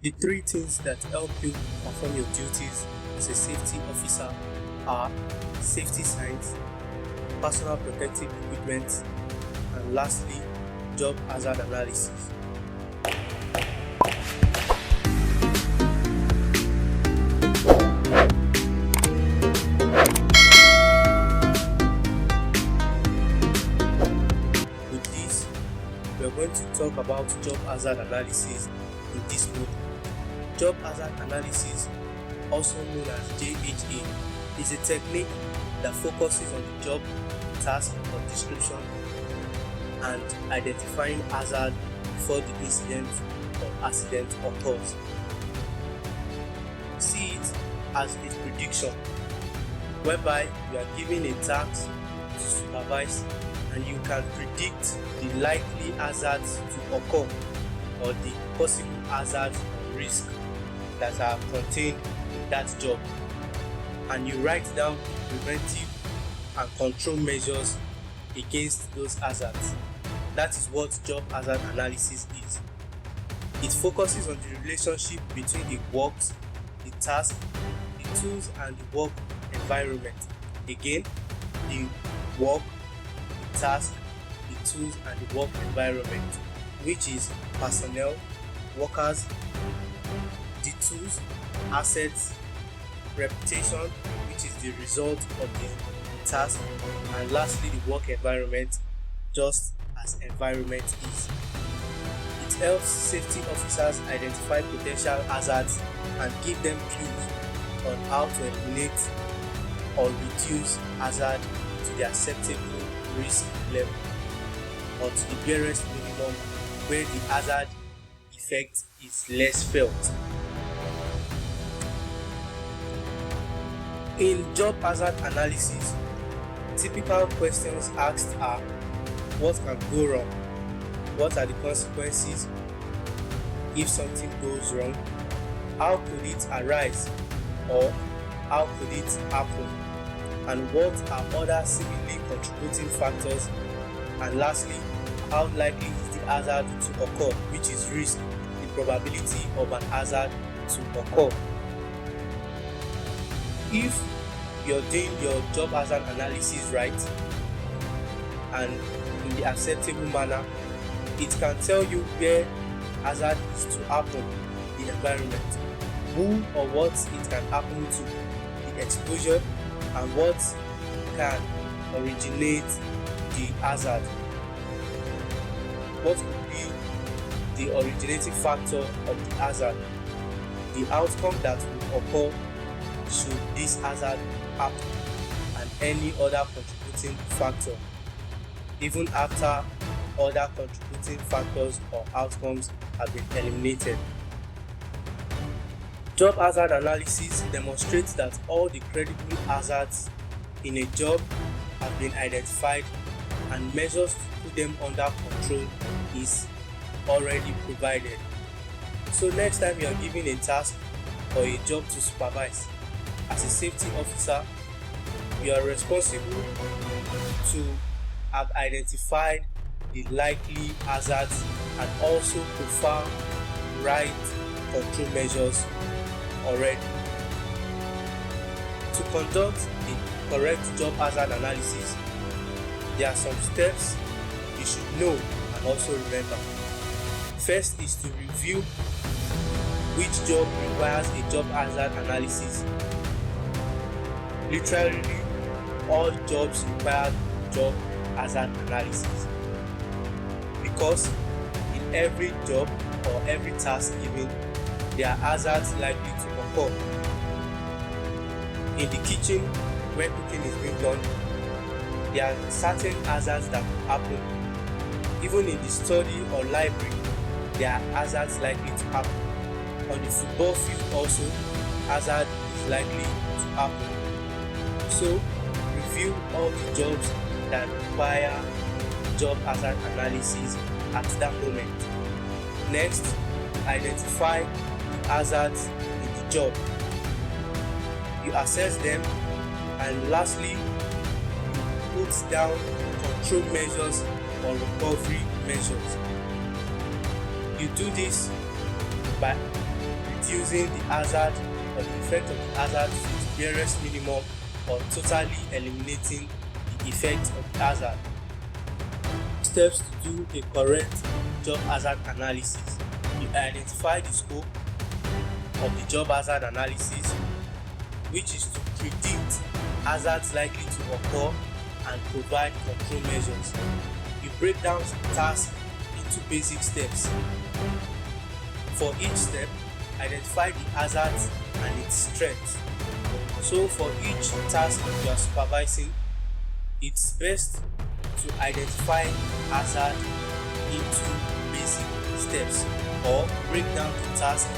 The three things that help you perform your duties as a safety officer are safety signs, personal protective equipment, and lastly, job hazard analysis. With this, we are going to talk about job hazard analysis in this module. Job hazard analysis, also known as JHA, is a technique that focuses on the job, task, or description and identifying hazard before the incident or accident occurs. See it as a prediction, whereby you are given a task to supervise and you can predict the likely hazards to occur or the possible hazards or risk that are contained in that job, and you write down the preventive and control measures against those hazards. That is what job hazard analysis is. It focuses on the relationship between the works, the task, the tools and the work environment. Again, the work, the task, the tools and the work environment, which is personnel, workers, the tools, assets, reputation, which is the result of the task, and lastly the work environment, just as environment is. It helps safety officers identify potential hazards and give them clues on how to eliminate or reduce hazard to the acceptable risk level or to the barest minimum where the hazard effect is less felt. In job hazard analysis, typical questions asked are: what can go wrong? What are the consequences if something goes wrong? How could it arise? Or how could it happen? And what are other seemingly contributing factors? And lastly, how likely is the hazard to occur, which is risk, the probability of an hazard to occur. If you're doing your job hazard analysis right and in the acceptable manner, it can tell you where hazard is to happen, the environment, who or what it can happen to, the exposure, and what can originate the hazard. What could be the originating factor of the hazard, the outcome that will occur should this hazard happen, and any other contributing factor, even after other contributing factors or outcomes have been eliminated. Job hazard analysis demonstrates that all the credible hazards in a job have been identified and measures to put them under control is already provided. So next time you are given a task or a job to supervise, as a safety officer, you are responsible to have identified the likely hazards and also prefer right control measures already. To conduct the correct job hazard analysis, there are some steps you should know and also remember. First is to review which job requires a job hazard analysis. Literally, all jobs require job hazard analysis, because in every job or every task given, there are hazards likely to occur. In the kitchen, where cooking is being done, there are certain hazards that will happen. Even in the study or library, there are hazards likely to happen. On the football field also, hazard is likely to happen. So, review all the jobs that require job hazard analysis at that moment. Next, identify the hazards in the job. You assess them, and lastly, you put down control measures or recovery measures. You do this by reducing the hazard or the effect of the hazard to its barest minimum or totally eliminating the effect of the hazard. Steps to do a correct job hazard analysis. You identify the scope of the job hazard analysis, which is to predict hazards likely to occur and provide control measures. You break down the task into basic steps. For each step, identify the hazards and its strengths. So for each task you are supervising, it's best to identify hazard into basic steps, or break down the task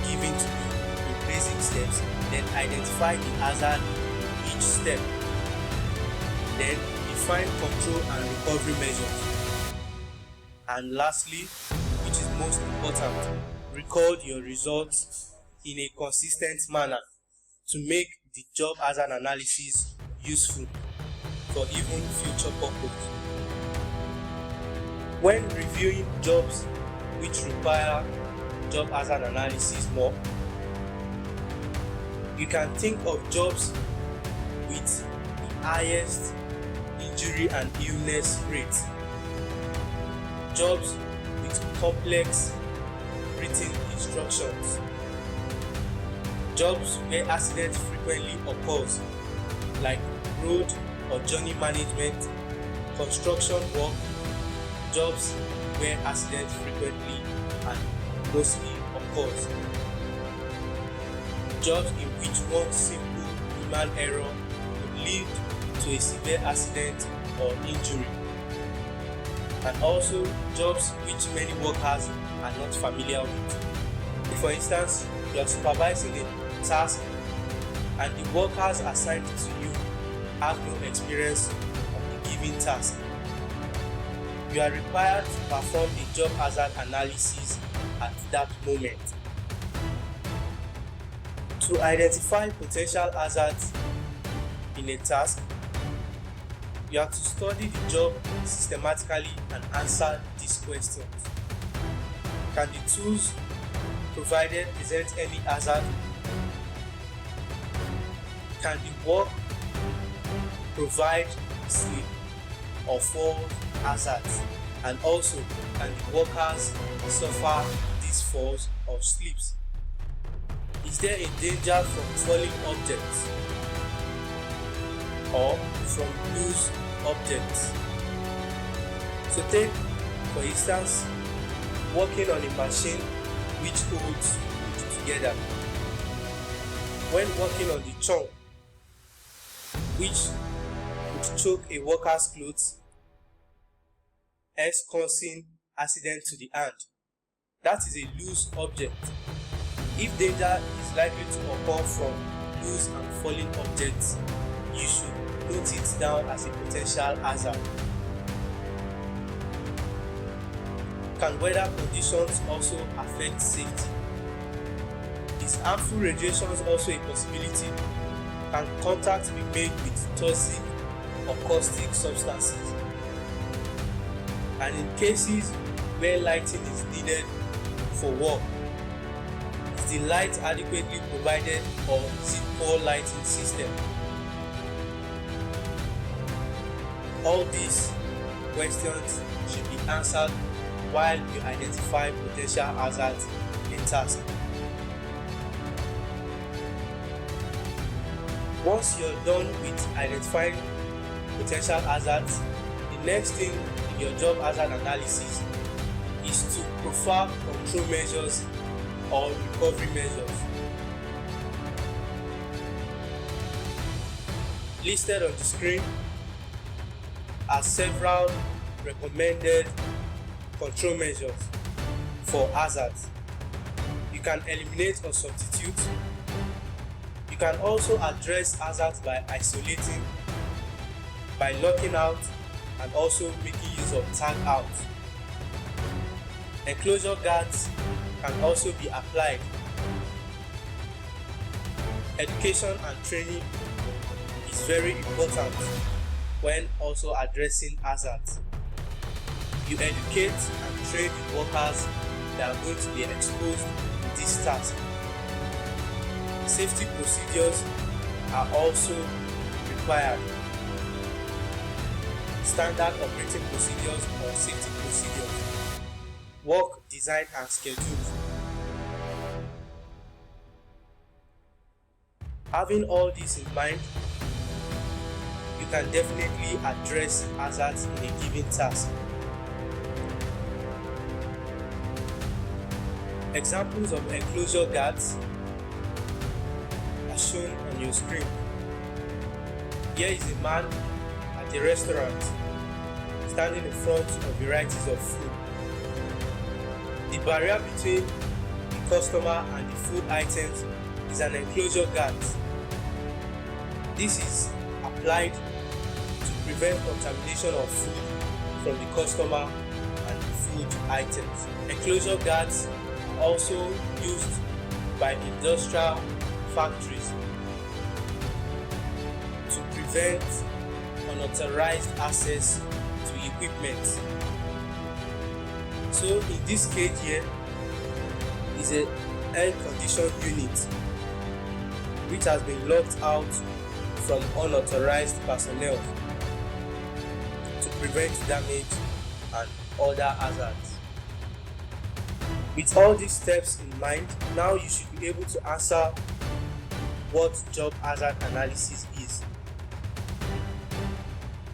given to you in basic steps, then identify the hazard in each step, then define control and recovery measures, and lastly, which is most important, record your results in a consistent manner to make the job hazard analysis useful for even future purpose. When reviewing jobs which require job hazard analysis more, you can think of jobs with the highest injury and illness rates, jobs with complex written instructions, jobs where accidents frequently occurs, like road or journey management, construction work, jobs where accidents frequently and mostly occurs, jobs in which one simple human error could lead to a severe accident or injury, and also jobs which many workers are not familiar with. For instance, you are supervising a task and the workers assigned to you have no experience of the given task. You are required to perform a job hazard analysis at that moment. To identify potential hazards in a task, you have to study the job systematically and answer these questions. Can the tools provided present any hazard? Can the work provide slip or fall hazards? And also, can the workers suffer these falls or slips? Is there a danger from falling objects or from loose objects? So take, for instance, working on a machine which holds wood together. When working on the chunk, which would choke a worker's clothes, hence causing accident to the hand. That is a loose object. If danger is likely to occur from loose and falling objects, you should note it down as a potential hazard. Can weather conditions also affect safety? Is harmful radiations also a possibility? Can contact be made with toxic or caustic substances? And in cases where lighting is needed for work, is the light adequately provided or is it poor lighting system? All these questions should be answered while you identify potential hazards in a task. Once you're done with identifying potential hazards, the next thing in your job hazard analysis is to profile control measures or recovery measures. Listed on the screen are several recommended control measures for hazards. You can eliminate or substitute. You can also address hazards by isolating, by locking out, and also making use of tag out. Enclosure guards can also be applied. Education and training is very important when also addressing hazards. You educate and train the workers that are going to be exposed to this task. Safety procedures are also required. Standard operating procedures or safety procedures, work design and schedules. Having all this in mind, you can definitely address hazards in a given task. Examples of enclosure guards are shown on your screen. Here is a man at a restaurant standing in front of varieties of food. The barrier between the customer and the food items is an enclosure guard. This is applied to prevent contamination of food from the customer and the food items. Enclosure guards are also used by industrial factories to prevent unauthorized access to equipment. So in this case here is an air-conditioned unit which has been locked out from unauthorized personnel to prevent damage and other hazards. With all these steps in mind, now you should be able to answer what job hazard analysis is.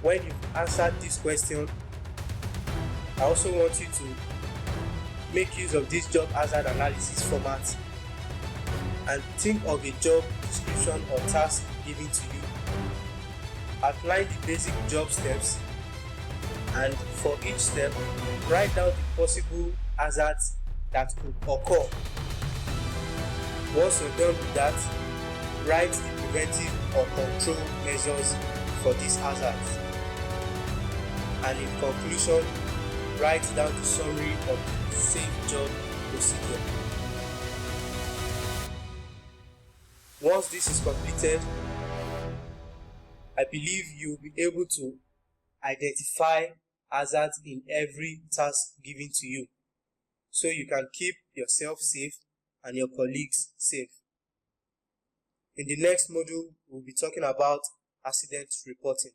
When you've answered this question, I also want you to make use of this job hazard analysis format and think of a job description or task given to you. Outline the basic job steps, and for each step, write down the possible hazards that could occur. Once you're done with that, write the preventive or control measures for these hazards. And in conclusion, write down the summary of the safe job procedure. Once this is completed, I believe you will be able to identify hazards in every task given to you, so you can keep yourself safe and your colleagues safe. In the next module, we'll be talking about accident reporting.